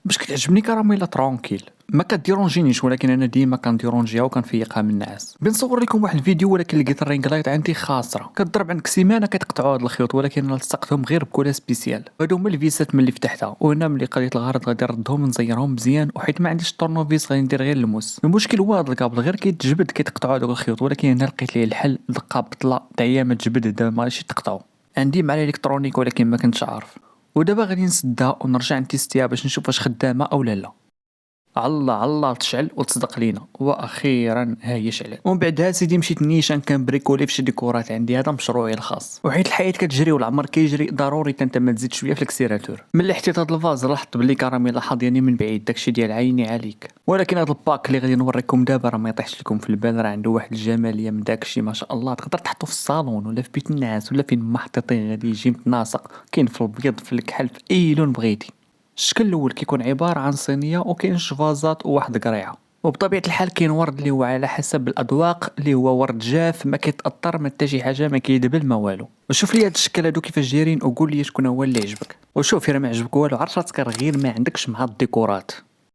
باش كتعجبني كراميلا ترونكيل ما كديرونجينيش، ولكن انا ديما كنديرونجيها وكنفيقها من النعاس. بنصور لكم واحد الفيديو ولكن لقيت الرينغ لايت عندي خاسره، كضرب عندك سيمانه كيتقطعوا هاد الخيوط، ولكن انا لصقتهم غير بكولا سبيسيال. هادو هما الفيسات ملي فتحتها، وهنا ملي قضيت الغرض غادي نردهم نزيرهم مزيان، وحيت ما عنديش طورنوفيس غادي ندير غير الموس. المشكل هو هاد الكابل غير كيتجبد كيتقطعوا هادوك الخيوط، ولكن هنا لقيت ليه الحل، دقه بطله دعيا ما تجبد دابا ماشي تقطعوا. عندي مع الالكترونيك ولكن ما كنتش عارف، ودابا غادي نسدها ونرجع نتيستيها باش نشوف واش خدامه او لا. الله الله تشعل وتصدق لينا، واخيرا ها هي شعلت. ومن بعدها سيدي مشيت نيشان كنبريكولي فشي ديكورات عندي، هذا مشروعي الخاص. وحيت الحياه كتجري والعمر كيجري ضروري انت ما تزيد شويه في الاكسيراتور. ملي حطيت هاد الفاز لاحظت بلي كراميلا حاضياني من بعيد، داكشي ديال عيني عليك. ولكن هاد الباك اللي غادي نوريكم دابا راه ما يطيحش لكم في البال، راه عنده واحد الجماليه من داكشي ما شاء الله. تقدر تحطو في الصالون ولا في بيت الناس ولا فين ما حطيتيه غادي يجي متناسق، كاين في الابيض في الكحل في اي لون بغيتي. الشكل الاول كيكون عباره عن صينيه وكاين شفازات وواحد قريعه، وبطبيعه الحال كاين ورد اللي هو على حسب الاذواق، اللي هو ورد جاف ما كيتاثر ما حتى شي حاجه ما كيدبل ما والو. وشوف لي هاد الشكل هادو كيفاش جايين وقول لي شكون هو اللي عجبك. وشوف الا ما عجبك والو عرف راسك غير ما عندكش مع الديكورات.